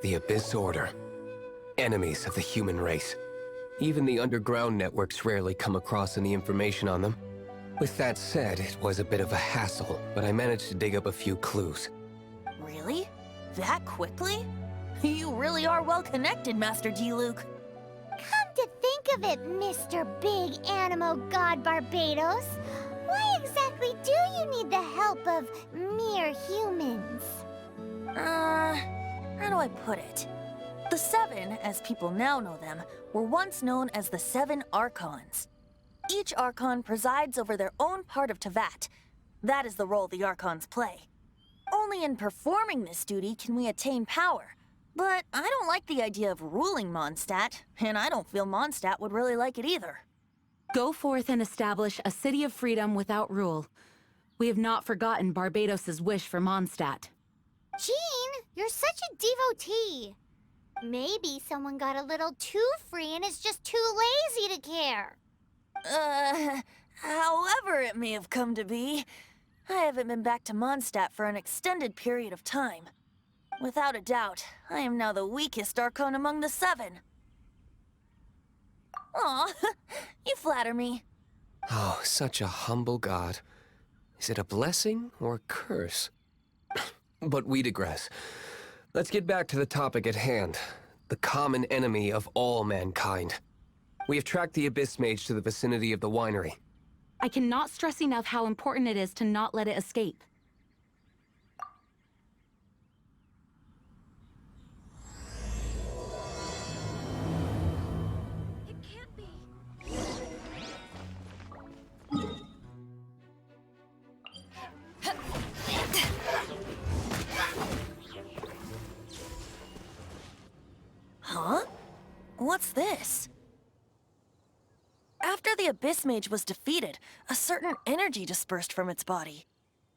The Abyss Order. Enemies of the human race. Even the underground networks rarely come across any information on them. With that said, it was a bit of a hassle, but I managed to dig up a few clues. Really? That quickly? You really are well connected, Master Diluc. Come to think of it, Mr. Big Animo God Barbados, why exactly do you need the help of mere humans? How do I put it? The Seven, as people now know them, were once known as the Seven Archons. Each Archon presides over their own part of Teyvat. That is the role the Archons play. Only in performing this duty can we attain power. But I don't like the idea of ruling Mondstadt, and I don't feel Mondstadt would really like it either. Go forth and establish a city of freedom without rule. We have not forgotten Barbados's wish for Mondstadt. Jean, you're such a devotee. Maybe someone got a little too free and is just too lazy to care. However it may have come to be, I haven't been back to Mondstadt for an extended period of time. Without a doubt, I am now the weakest Archon among the Seven. Aw, you flatter me. Oh, such a humble god. Is it a blessing or a curse? But we digress. Let's get back to the topic at hand. The common enemy of all mankind. We have tracked the Abyss Mage to the vicinity of the winery. I cannot stress enough how important it is to not let it escape. It can't be. Huh? What's this? After the Abyss Mage was defeated, a certain energy dispersed from its body.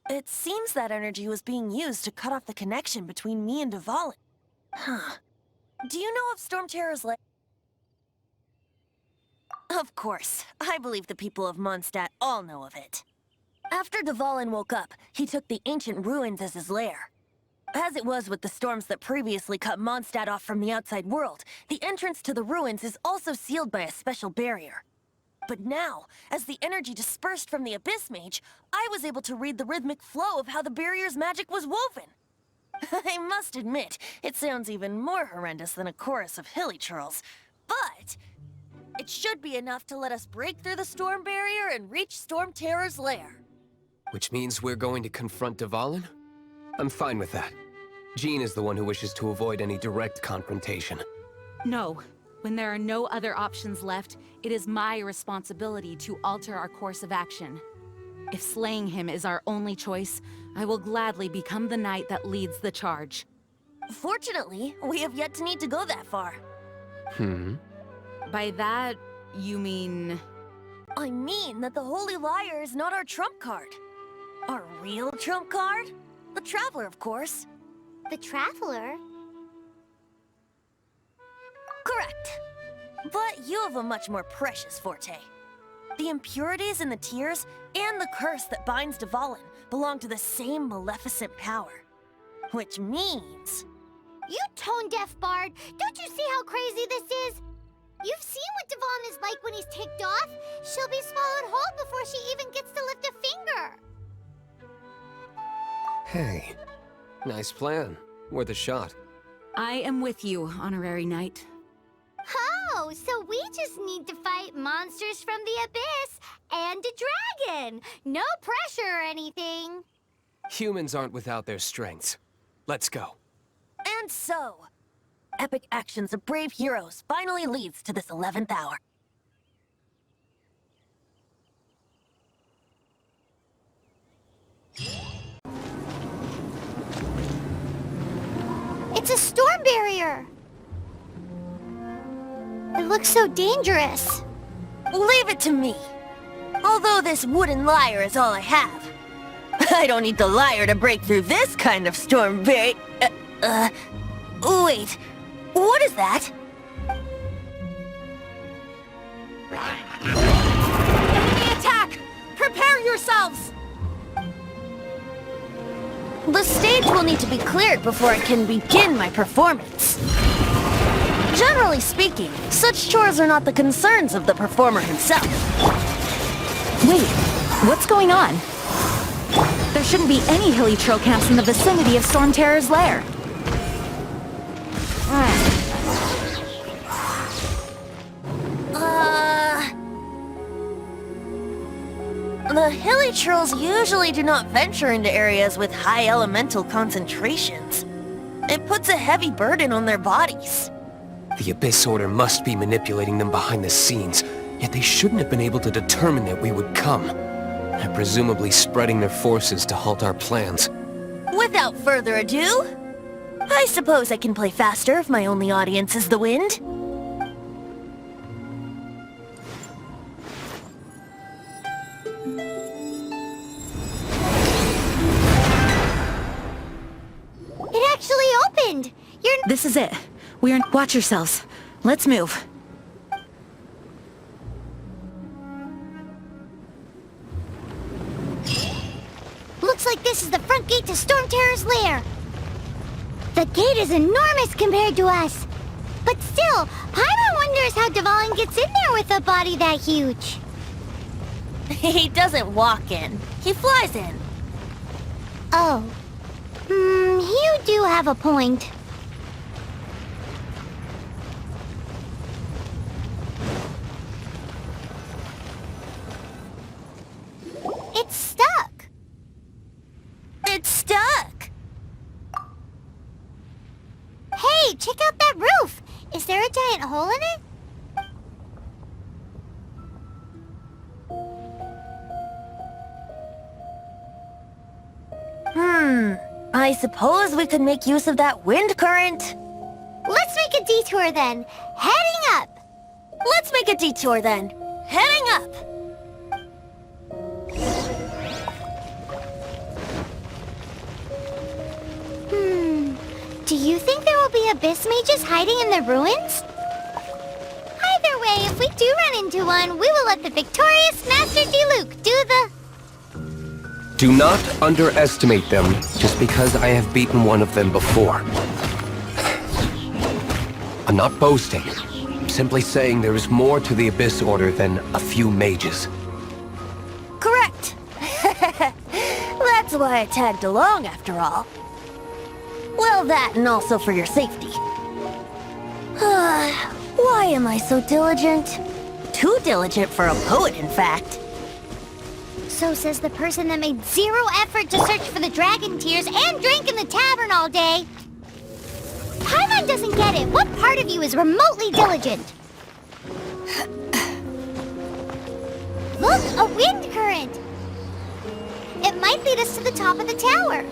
It seems that energy was being used to cut off the connection between me and Dvalin. Huh. Do you know of Storm Terror's lair? Of course. I believe the people of Mondstadt all know of it. After Dvalin woke up, he took the ancient ruins as his lair. As it was with the storms that previously cut Mondstadt off from the outside world, the entrance to the ruins is also sealed by a special barrier. But now, as the energy dispersed from the Abyss Mage, I was able to read the rhythmic flow of how the barrier's magic was woven. I must admit, it sounds even more horrendous than a chorus of hilly churls, but it should be enough to let us break through the storm barrier and reach Storm Terror's lair. Which means we're going to confront Dvalin? I'm fine with that. Jean is the one who wishes to avoid any direct confrontation. No. When there are no other options left, it is my responsibility to alter our course of action. If slaying him is our only choice, I will gladly become the knight that leads the charge. Fortunately, we have yet to need to go that far. By that, you mean... I mean that the Holy Liar is not our trump card. Our real trump card? The Traveler, of course. The Traveler? Correct. But you have a much more precious forte. The impurities in the tears and the curse that binds Dvalin belong to the same maleficent power. Which means... You tone-deaf bard! Don't you see how crazy this is? You've seen what Dvalin is like when he's ticked off. She'll be swallowed whole before she even gets to lift a finger. Hey, nice plan. Worth a shot. I am with you, Honorary Knight. Oh, so we just need to fight monsters from the Abyss and a dragon. No pressure or anything. Humans aren't without their strengths. Let's go. And so, epic actions of brave heroes finally leads to this 11th hour. It's a storm barrier. It looks so dangerous. Leave it to me. Although this wooden lyre is all I have. I don't need the lyre to break through this kind of storm barrier. Wait. What is that? Enemy attack! Prepare yourselves! The stage will need to be cleared before I can begin my performance. Generally speaking, such chores are not the concerns of the performer himself. Wait, what's going on? There shouldn't be any hilly trail camps in the vicinity of Storm Terror's lair. The hilly trolls usually do not venture into areas with high elemental concentrations. It puts a heavy burden on their bodies. The Abyss Order must be manipulating them behind the scenes, yet they shouldn't have been able to determine that we would come. They're presumably spreading their forces to halt our plans. Without further ado, I suppose I can play faster if my only audience is the wind. It actually opened! This is it. Watch yourselves. Let's move. Looks like this is the front gate to Storm Terror's lair. The gate is enormous compared to us. But still, Paimon wonders how Dvalin gets in there with a body that huge. He doesn't walk in. He flies in. Oh. You do have a point. It's stuck. It's stuck. Hey, check out that roof. Is there a giant hole in it? I suppose we could make use of that wind current. Let's make a detour then. Heading up. Let's make a detour then. Heading up. Do you think there will be abyss mages hiding in the ruins? Either way, if we do run into one, we will let the victorious Master Diluc do the... Do not underestimate them just because I have beaten one of them before. I'm not boasting. I'm simply saying there is more to the Abyss Order than a few mages. Correct. That's why I tagged along, after all. Well, that and also for your safety. Why am I so diligent? Too diligent for a poet, in fact. So says the person that made zero effort to search for the dragon tears and drank in the tavern all day. Paimon doesn't get it. What part of you is remotely diligent? Look, a wind current. It might lead us to the top of the tower.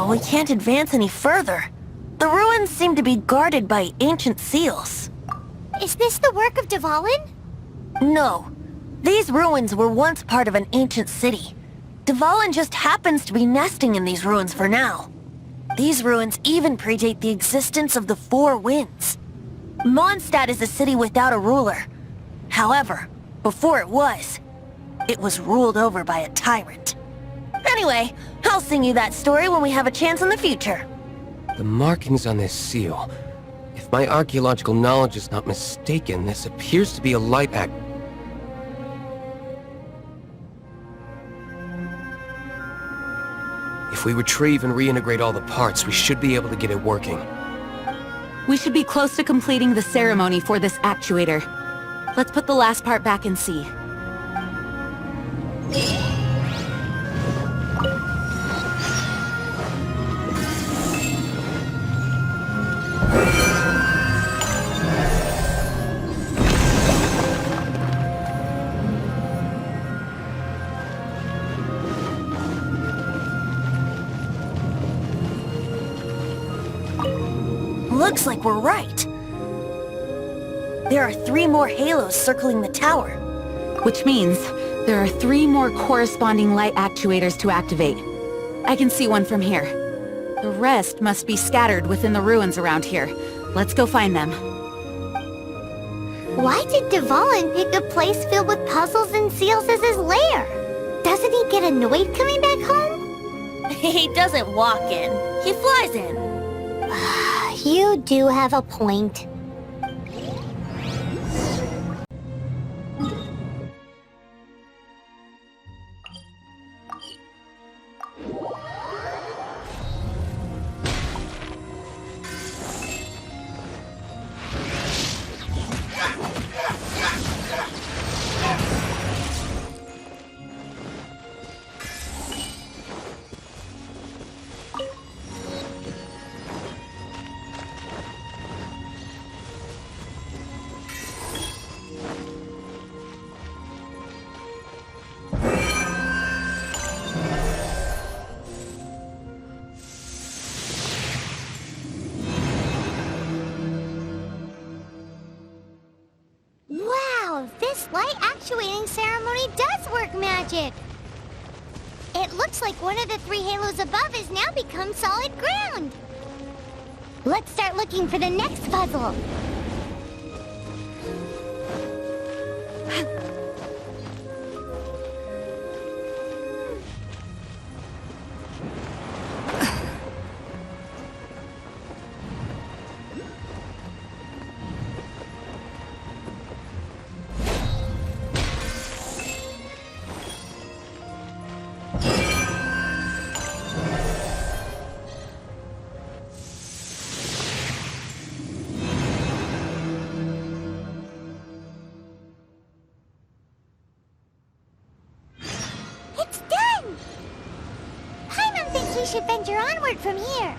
We can't advance any further. The ruins seem to be guarded by ancient seals. Is this the work of Dvalin? No. These ruins were once part of an ancient city. Dvalin just happens to be nesting in these ruins for now. These ruins even predate the existence of the Four Winds. Mondstadt is a city without a ruler. However, before it was ruled over by a tyrant. Anyway, I'll sing you that story when we have a chance in the future. The markings on this seal. If my archaeological knowledge is not mistaken, this appears to be a light act. If we retrieve and reintegrate all the parts, we should be able to get it working. We should be close to completing the ceremony for this actuator. Let's put the last part back and see. Looks like we're right. There are 3 more halos circling the tower. Which means there are 3 more corresponding light actuators to activate. I can see one from here. The rest must be scattered within the ruins around here. Let's go find them. Why did Dvalin pick a place filled with puzzles and seals as his lair? Doesn't he get annoyed coming back home? He doesn't walk in. He flies in. You do have a point. Wow, this light actuating ceremony does work magic! It looks like one of the 3 halos above has now become solid ground! Let's start looking for the next puzzle! It's done! Paimon thinks we should venture onward from here.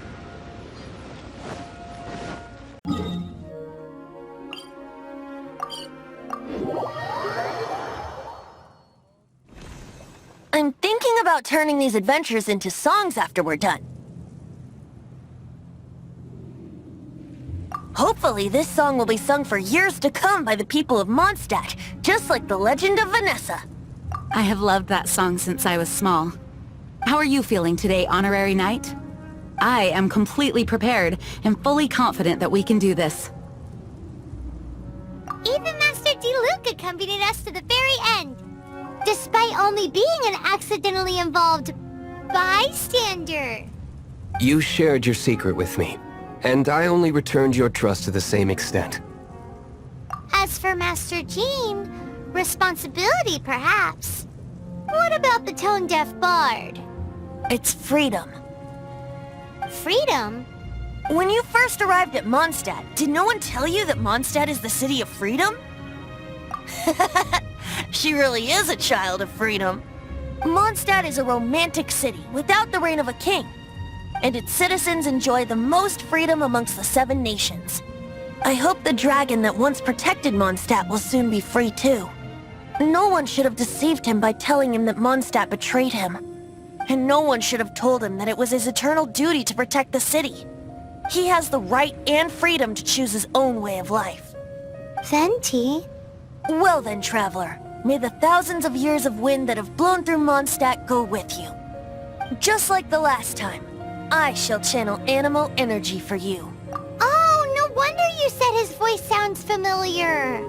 I'm thinking about turning these adventures into songs after we're done. Hopefully, this song will be sung for years to come by the people of Mondstadt, just like the legend of Vanessa. I have loved that song since I was small. How are you feeling today, Honorary Knight? I am completely prepared and fully confident that we can do this. Even Master D-Luke accompanied us to the very end, despite only being an accidentally involved bystander. You shared your secret with me, and I only returned your trust to the same extent. As for Master Jean, responsibility perhaps. What about the tone-deaf bard? It's freedom. Freedom? When you first arrived at Mondstadt, did no one tell you that Mondstadt is the city of freedom? She really is a child of freedom. Mondstadt is a romantic city without the reign of a king, and its citizens enjoy the most freedom amongst the 7 nations. I hope the dragon that once protected Mondstadt will soon be free too. No one should have deceived him by telling him that Mondstadt betrayed him. And no one should have told him that it was his eternal duty to protect the city. He has the right and freedom to choose his own way of life. Venti? Well then, traveler, may the thousands of years of wind that have blown through Mondstadt go with you. Just like the last time, I shall channel animal energy for you. Oh, no wonder you said his voice sounds familiar.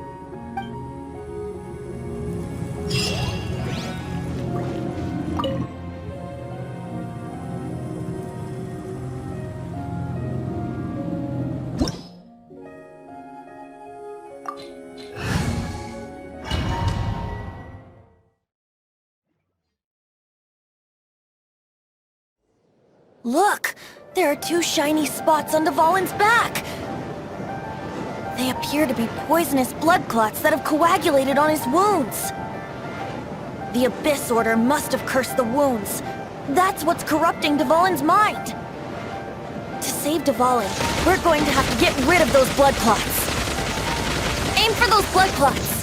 Look! There are 2 shiny spots on Dvalin's back! They appear to be poisonous blood clots that have coagulated on his wounds. The Abyss Order must have cursed the wounds. That's what's corrupting Dvalin's mind. To save Dvalin, we're going to have to get rid of those blood clots. Aim for those blood clots.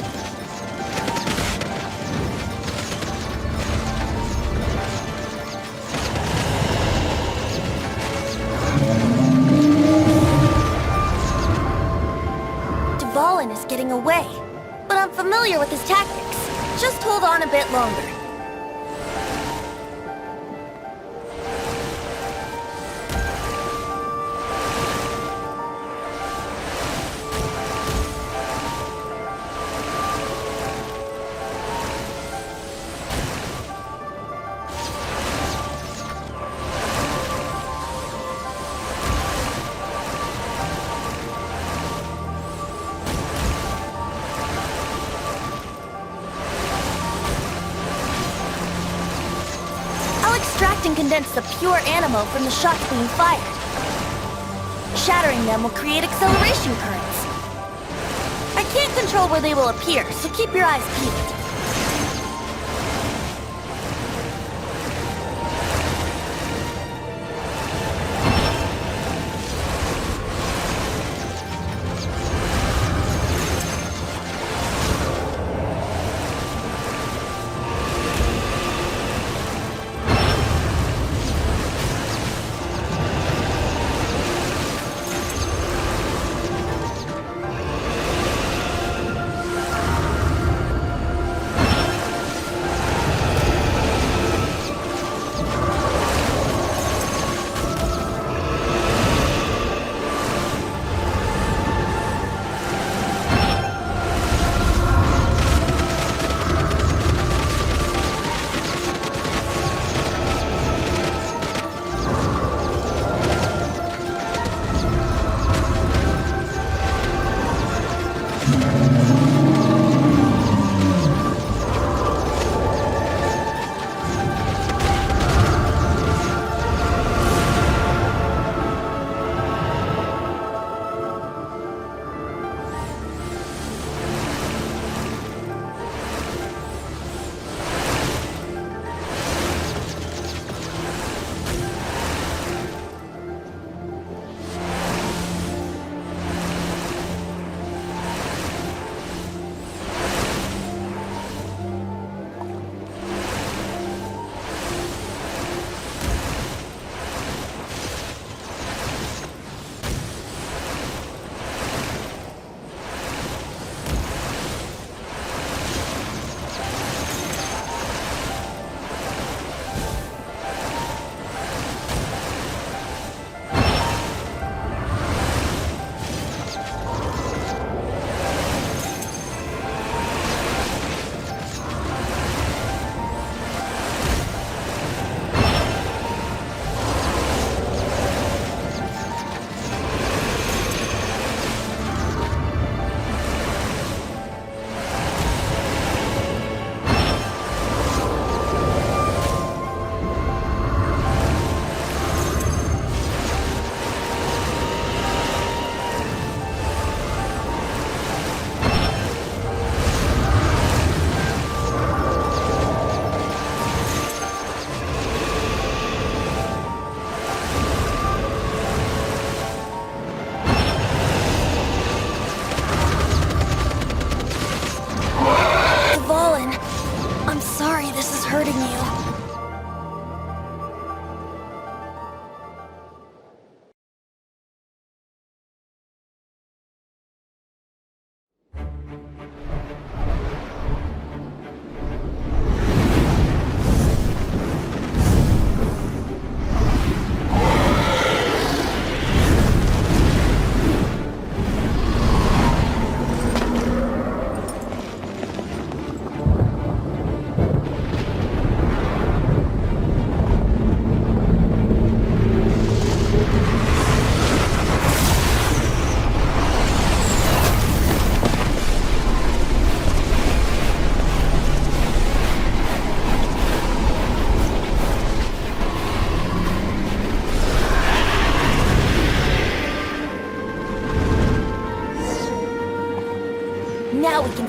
Dvalin is getting away, but I'm familiar with his tactics. Just hold on a bit longer. Extract and condense the pure ammo from the shots being fired. Shattering them will create acceleration currents. I can't control where they will appear, so keep your eyes peeled.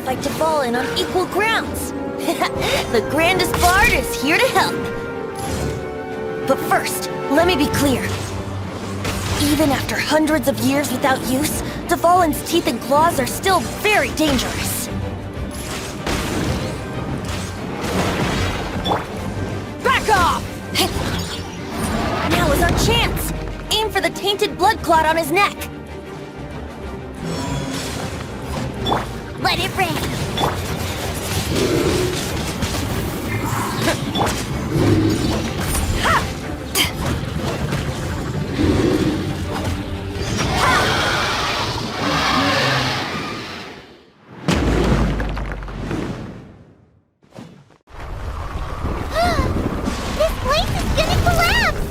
fight Dvalin on equal grounds. The grandest bard is here to help. But first, let me be clear. Even after hundreds of years without use, Dvalin's teeth and claws are still very dangerous. Back off! Now is our chance! Aim for the tainted blood clot on his neck. Let it rain. This place is gonna collapse!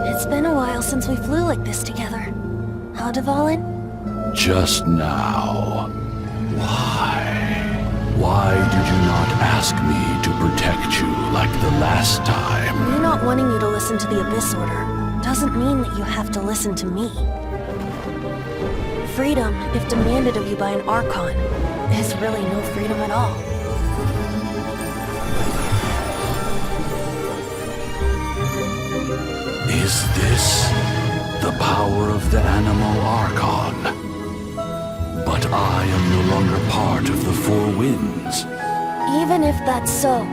It's been a while since we flew like this together. Huh, Dvalin? Just now. Why? Why did you not ask me to protect you like the last time? Me not wanting you to listen to the Abyss Order doesn't mean that you have to listen to me. Freedom, if demanded of you by an Archon, is really no freedom at all. Is this the power of the Animal Archon? But I am no longer part of the Four Winds. Even if that's so,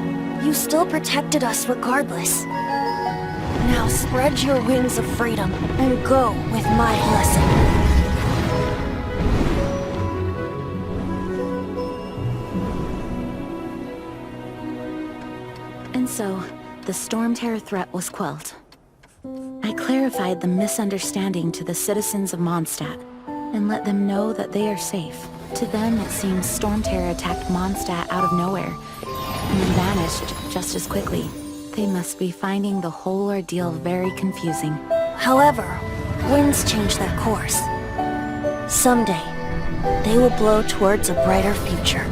you still protected us regardless. Now spread your wings of freedom and go with my blessing. And so, the Storm Terror threat was quelled. I clarified the misunderstanding to the citizens of Mondstadt, and let them know that they are safe. To them, it seems Storm Terror attacked Mondstadt out of nowhere, and then vanished just as quickly. They must be finding the whole ordeal very confusing. However, winds change their course. Someday, they will blow towards a brighter future.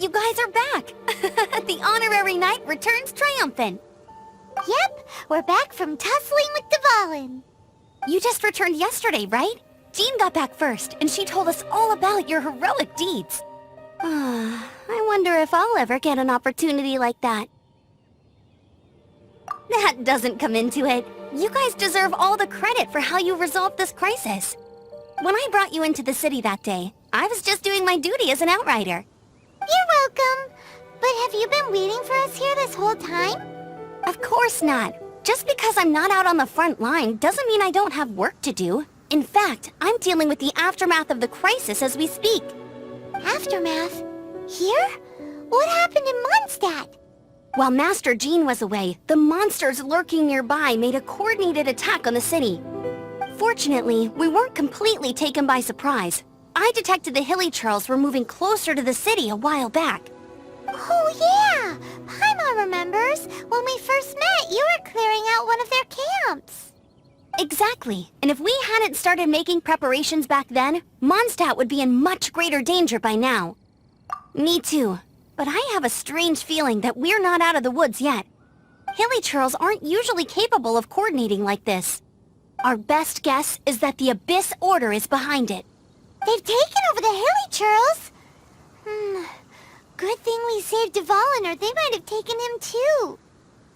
You guys are back! The honorary knight returns triumphant. Yep, we're back from tussling with Dvalin. You just returned yesterday, right? Jean got back first, and she told us all about your heroic deeds. I wonder if I'll ever get an opportunity like that. That doesn't come into it. You guys deserve all the credit for how you resolved this crisis. When I brought you into the city that day, I was just doing my duty as an outrider. You're welcome. But have you been waiting for us here this whole time? Of course not. Just because I'm not out on the front line doesn't mean I don't have work to do. In fact, I'm dealing with the aftermath of the crisis as we speak. Aftermath? Here? What happened in Mondstadt? While Master Jean was away, the monsters lurking nearby made a coordinated attack on the city. Fortunately, we weren't completely taken by surprise. I detected the Hilly Churls were moving closer to the city a while back. Oh yeah! Paimon remembers. When we first met, you were clearing out one of their camps. Exactly. And if we hadn't started making preparations back then, Mondstadt would be in much greater danger by now. Me too. But I have a strange feeling that we're not out of the woods yet. Hilly Churls aren't usually capable of coordinating like this. Our best guess is that the Abyss Order is behind it. They've taken over the Hilly Churls? Good thing we saved Dvalin, or they might have taken him too.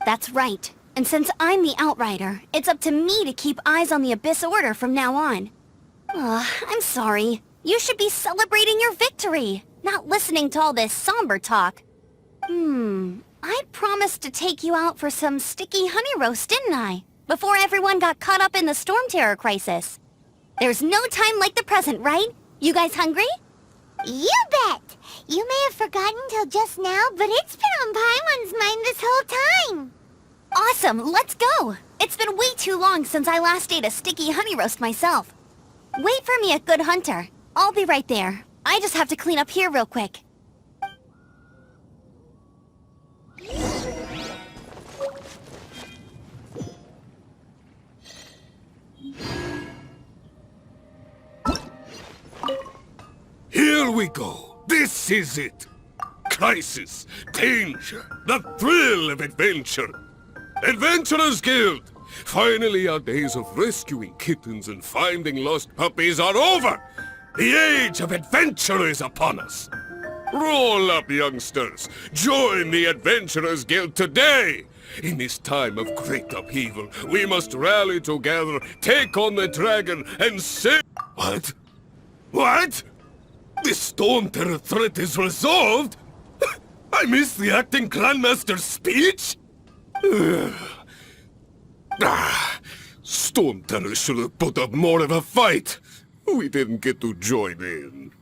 That's right. And since I'm the Outrider, it's up to me to keep eyes on the Abyss Order from now on. I'm sorry. You should be celebrating your victory, not listening to all this somber talk. I promised to take you out for some sticky honey roast, didn't I? Before everyone got caught up in the Storm Terror crisis. There's no time like the present, right? You guys hungry? You bet! You may have forgotten till just now, but it's been on Paimon's mind this whole time. Awesome, let's go! It's been way too long since I last ate a sticky honey roast myself. Wait for me at Good Hunter. I'll be right there. I just have to clean up here real quick. Here we go. This is it. Crisis, danger, the thrill of adventure. Adventurers Guild! Finally, our days of rescuing kittens and finding lost puppies are over! The age of adventure is upon us! Roll up, youngsters! Join the Adventurers Guild today! In this time of great upheaval, we must rally together, take on the dragon, and save... What? What? The Storm Terror threat is resolved? I missed the acting Clanmaster's speech? Storm Terror should have put up more of a fight. We didn't get to join in.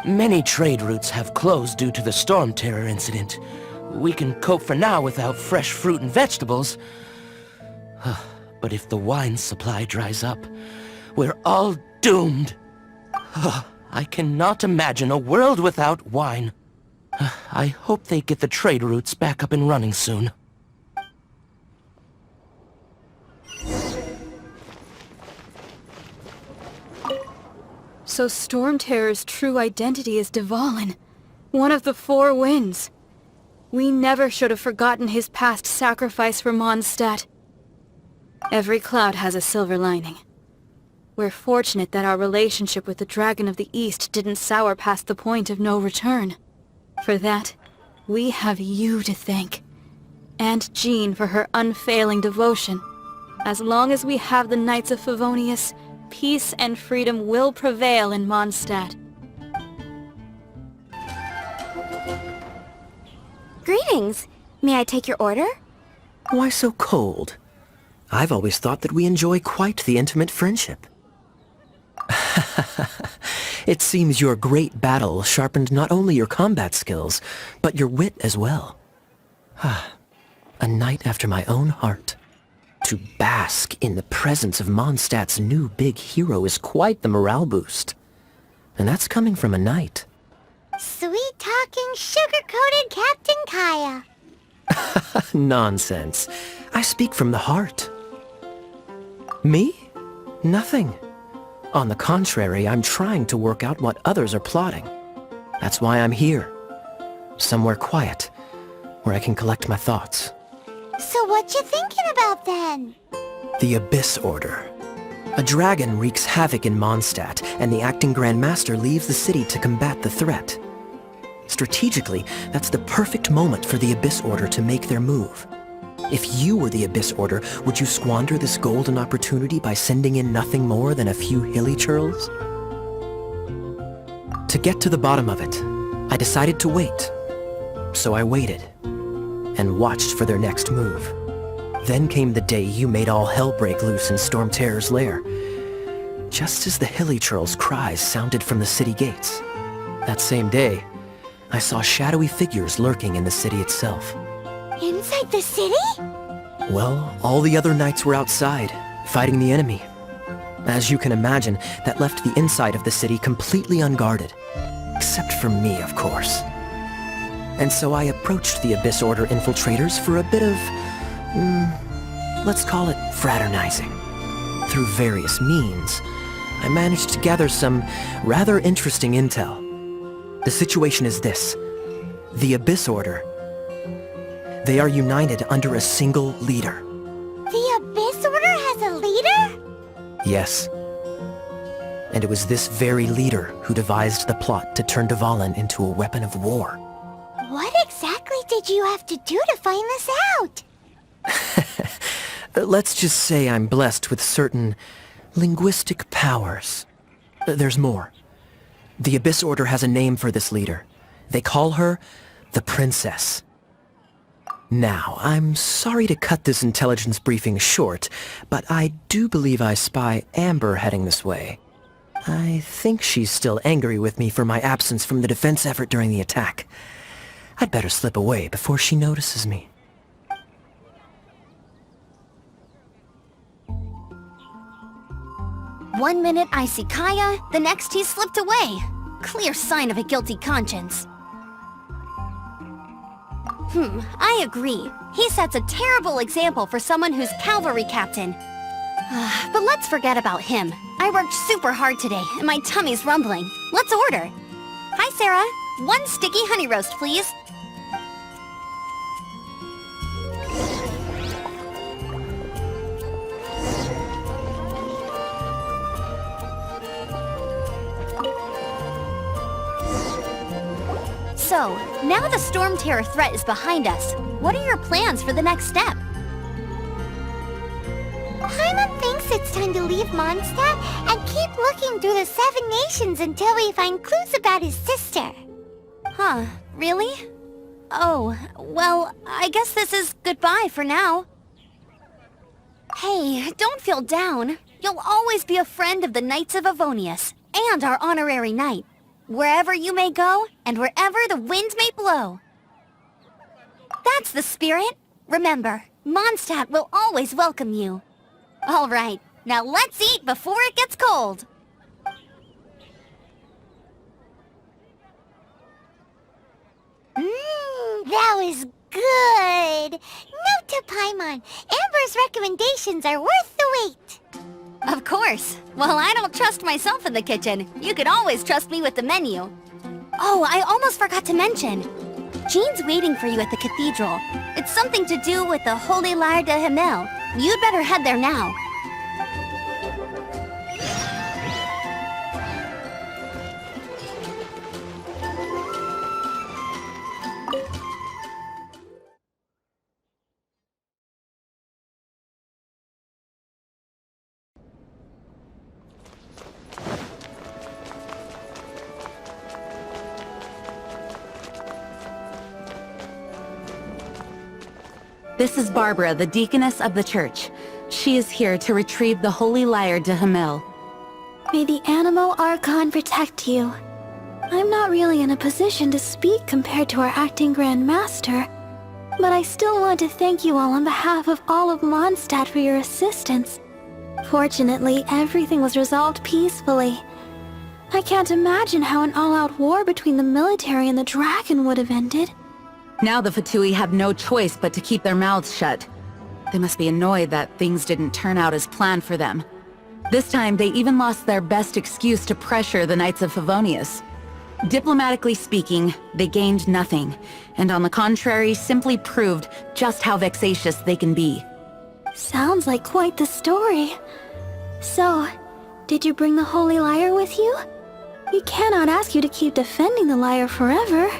Many trade routes have closed due to the Storm Terror incident. We can cope for now without fresh fruit and vegetables. But if the wine supply dries up, we're all doomed. I cannot imagine a world without wine. I hope they get the trade routes back up and running soon. So Storm Terror's true identity is Dvalin, one of the Four Winds. We never should have forgotten his past sacrifice for Mondstadt. Every cloud has a silver lining. We're fortunate that our relationship with the Dragon of the East didn't sour past the point of no return. For that, we have you to thank. And Jean for her unfailing devotion. As long as we have the Knights of Favonius, peace and freedom will prevail in Mondstadt. Greetings. May I take your order? Why so cold? I've always thought that we enjoy quite the intimate friendship. It seems your great battle sharpened not only your combat skills, but your wit as well. A knight after my own heart. To bask in the presence of Mondstadt's new big hero is quite the morale boost. And that's coming from a knight. Sweet-talking, sugar-coated Captain Kaya. Nonsense. I speak from the heart. Me? Nothing. On the contrary, I'm trying to work out what others are plotting. That's why I'm here. Somewhere quiet, where I can collect my thoughts. So what you thinking about then? The Abyss Order. A dragon wreaks havoc in Mondstadt, and the acting Grand Master leaves the city to combat the threat. Strategically, that's the perfect moment for the Abyss Order to make their move. If you were the Abyss Order, would you squander this golden opportunity by sending in nothing more than a few hilly churls? To get to the bottom of it, I decided to wait. So I waited, and watched for their next move. Then came the day you made all hell break loose in Storm Terror's lair. Just as the hilly churls' cries sounded from the city gates. That same day, I saw shadowy figures lurking in the city itself. Inside the city? Well, all the other knights were outside, fighting the enemy. As you can imagine, that left the inside of the city completely unguarded. Except for me, of course. And so I approached the Abyss Order infiltrators for a bit of... let's call it fraternizing. Through various means, I managed to gather some rather interesting intel. The situation is this. The Abyss Order... They are united under a single leader. The Abyss Order has a leader? Yes. And it was this very leader who devised the plot to turn Dvalin into a weapon of war. What exactly did you have to do to find this out? Let's just say I'm blessed with certain linguistic powers. There's more. The Abyss Order has a name for this leader. They call her the Princess. Now, I'm sorry to cut this intelligence briefing short, but I do believe I spy Amber heading this way. I think she's still angry with me for my absence from the defense effort during the attack. I'd better slip away before she notices me. One minute I see Kaya, the next he's slipped away. Clear sign of a guilty conscience. I agree. He sets a terrible example for someone who's cavalry captain. But let's forget about him. I worked super hard today, and my tummy's rumbling. Let's order. Hi, Sarah. 1 sticky honey roast, please. So, now the Storm Terror threat is behind us. What are your plans for the next step? Paimon thinks it's time to leave Mondstadt and keep looking through the 7 nations until we find clues about his sister. Huh, really? Oh, well, I guess this is goodbye for now. Hey, don't feel down. You'll always be a friend of the Knights of Avonius, and our honorary knight. Wherever you may go, and wherever the wind may blow. That's the spirit. Remember, Mondstadt will always welcome you. All right, now let's eat before it gets cold. That was good. Note to Paimon, Amber's recommendations are worth the wait. Of course. Well, I don't trust myself in the kitchen. You can always trust me with the menu. Oh, I almost forgot to mention. Jean's waiting for you at the cathedral. It's something to do with the Holy Lyre de Himmel. You'd better head there now. This is Barbara, the deaconess of the church. She is here to retrieve the Holy Lyre de Himmel. May the Animo Archon protect you. I'm not really in a position to speak compared to our acting Grand Master, but I still want to thank you all on behalf of all of Mondstadt for your assistance. Fortunately, everything was resolved peacefully. I can't imagine how an all-out war between the military and the dragon would have ended. Now the Fatui have no choice but to keep their mouths shut. They must be annoyed that things didn't turn out as planned for them. This time, they even lost their best excuse to pressure the Knights of Favonius. Diplomatically speaking, they gained nothing, and on the contrary, simply proved just how vexatious they can be. Sounds like quite the story. So, did you bring the Holy Lyre with you? We cannot ask you to keep defending the lyre forever.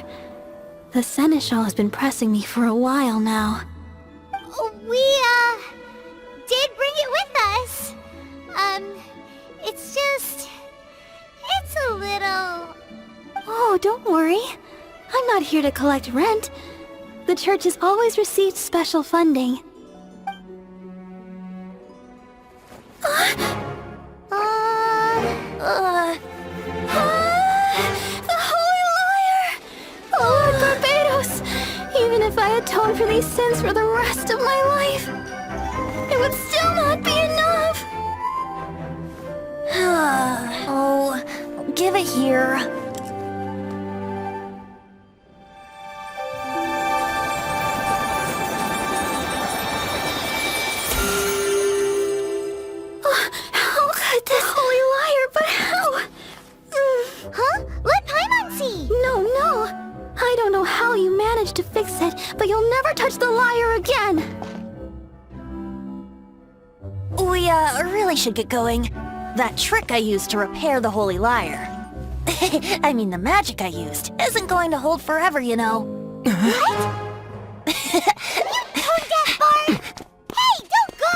The Seneschal has been pressing me for a while now. We, did bring it with us. It's a little... Oh, don't worry. I'm not here to collect rent. The church has always received special funding. The Holy Lyre! Lord Barbados! Even if I atone for these sins for the rest of my life, it would still not be enough! Oh, give it here. How could this Holy Lyre, but how? Huh? Let Paimon see! No. I don't know how you managed to fix it, but you'll never touch the lyre again! We, really should get going. That trick I used to repair the Holy Lyre. I mean, the magic I used isn't going to hold forever, you know. What? Tone-deaf Bard! Hey, don't go!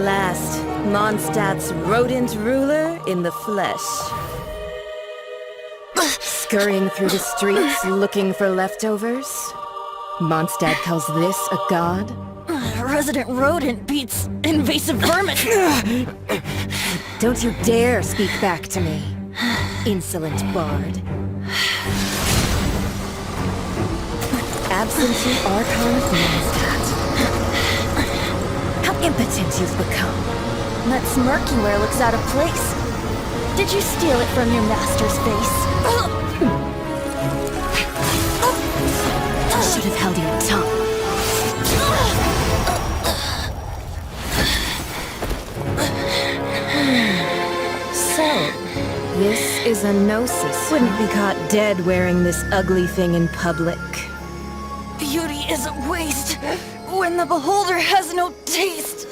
last, Mondstadt's rodent ruler in the flesh. Scurrying through the streets looking for leftovers? Mondstadt calls this a god? Resident rodent beats invasive vermin. Don't you dare speak back to me, insolent bard. Absentee Archon of Mondstadt. How impotent you've become. That smirky wear looks out of place. Did you steal it from your master's face? You should have held your tongue. So, this is a gnosis. Wouldn't be caught dead wearing this ugly thing in public. Beauty is a waste when the beholder has no taste.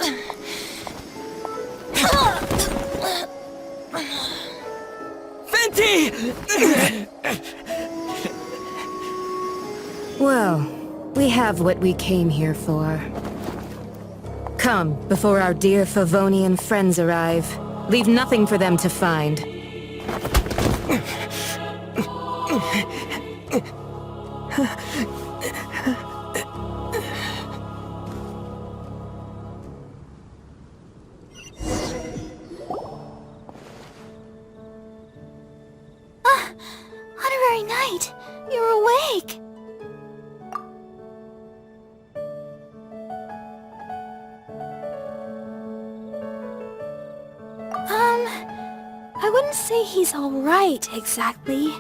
Fenty! Well, we have what we came here for. Come, before our dear Favonian friends arrive. Leave nothing for them to find. Honorary Knight, you're awake. I wouldn't say he's all right, exactly.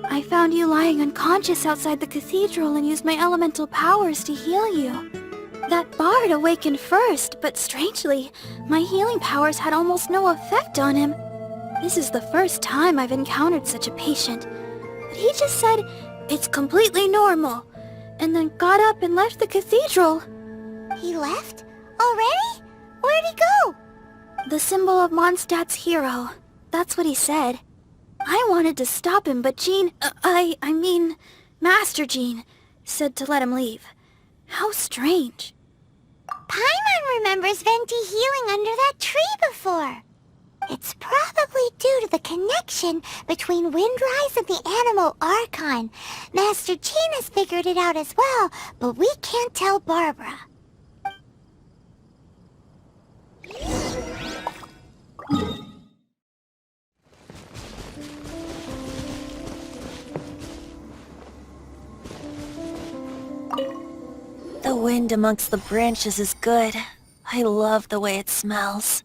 I found you lying unconscious outside the cathedral and used my elemental powers to heal you. That bard awakened first, but strangely, my healing powers had almost no effect on him. This is the first time I've encountered such a patient. But he just said, it's completely normal, and then got up and left the cathedral. He left? Already? Where'd he go? The symbol of Mondstadt's hero. That's what he said. I wanted to stop him, but Jean, I mean, Master Jean, said to let him leave. How strange. Paimon remembers Venti healing under that tree before. It's probably due to the connection between Windrise and the Animal Archon. Master Jean has figured it out as well, but we can't tell Barbara. The wind amongst the branches is good. I love the way it smells.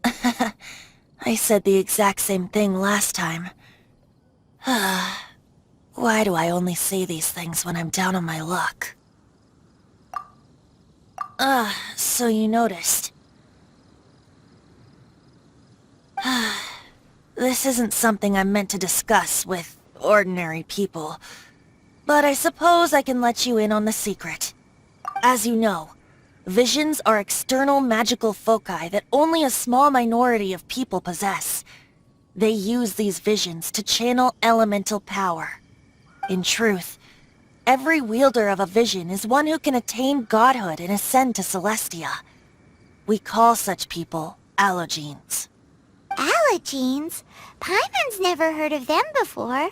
I said the exact same thing last time. Why do I only say these things when I'm down on my luck? So you noticed. This isn't something I'm meant to discuss with ordinary people. But I suppose I can let you in on the secret. As you know, visions are external magical foci that only a small minority of people possess. They use these visions to channel elemental power. In truth, every wielder of a vision is one who can attain godhood and ascend to Celestia. We call such people allogenes. Allogenes? Paimon's never heard of them before.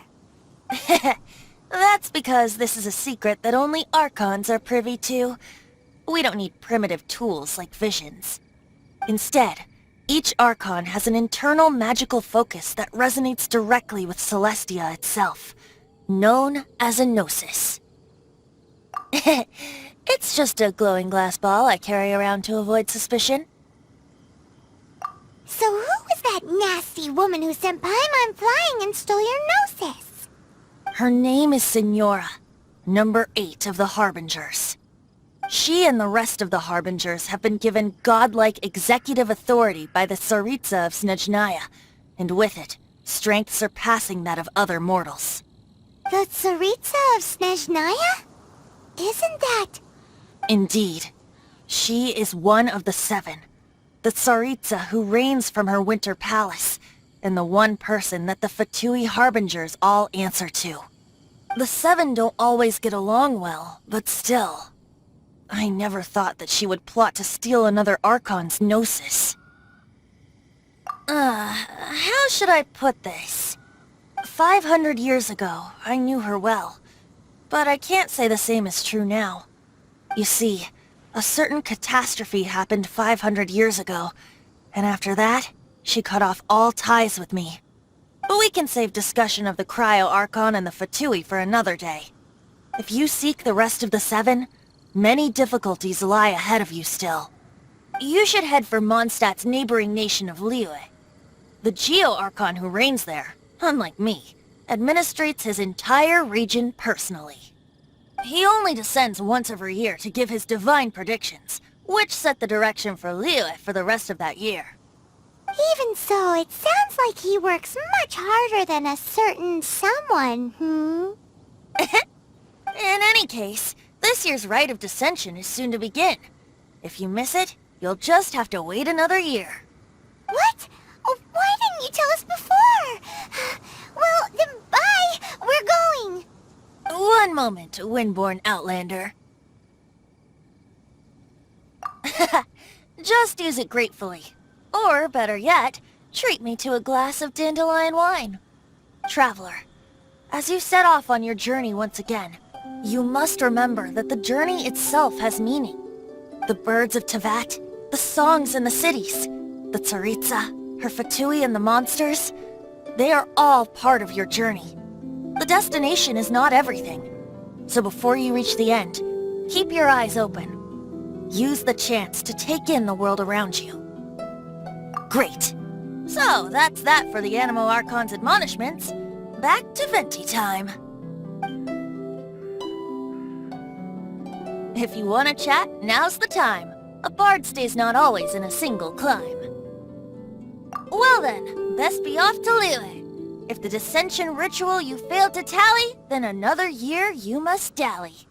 That's because this is a secret that only Archons are privy to. We don't need primitive tools like visions. Instead, each Archon has an internal magical focus that resonates directly with Celestia itself, known as a gnosis. It's just a glowing glass ball I carry around to avoid suspicion. So who was that nasty woman who sent Paimon flying and stole your gnosis? Her name is Signora, number 8 of the Harbingers. She and the rest of the Harbingers have been given godlike executive authority by the Tsaritsa of Snezhnaya, and with it, strength surpassing that of other mortals. The Tsaritsa of Snezhnaya? Isn't that... Indeed. She is one of the 7, the Tsaritsa who reigns from her winter palace, and the one person that the Fatui Harbingers all answer to. The 7 don't always get along well, but still. I never thought that she would plot to steal another Archon's Gnosis. How should I put this? 500 years ago, I knew her well. But I can't say the same is true now. You see, a certain catastrophe happened 500 years ago, and after that, she cut off all ties with me. But we can save discussion of the Cryo Archon and the Fatui for another day. If you seek the rest of the Seven, many difficulties lie ahead of you still. You should head for Mondstadt's neighboring nation of Liyue. The Geo-Archon who reigns there, unlike me, administrates his entire region personally. He only descends once every year to give his divine predictions, which set the direction for Liyue for the rest of that year. Even so, it sounds like he works much harder than a certain someone, In any case, this year's Rite of Dissension is soon to begin. If you miss it, you'll just have to wait another year. What? Oh, why didn't you tell us before? Well, then bye! We're going! One moment, Windborn Outlander. Just use it gratefully. Or, better yet, treat me to a glass of dandelion wine. Traveler, as you set off on your journey once again, you must remember that the journey itself has meaning. The birds of Tevat, the songs in the cities, the Tsaritsa, her Fatui and the monsters, they are all part of your journey. The destination is not everything. So before you reach the end, keep your eyes open. Use the chance to take in the world around you. Great. So, that's that for the Animo Archon's admonishments. Back to Venti time. If you want to chat, now's the time. A bard stays not always in a single climb. Well then, best be off to Liyue. If the dissension ritual you failed to tally, then another year you must dally.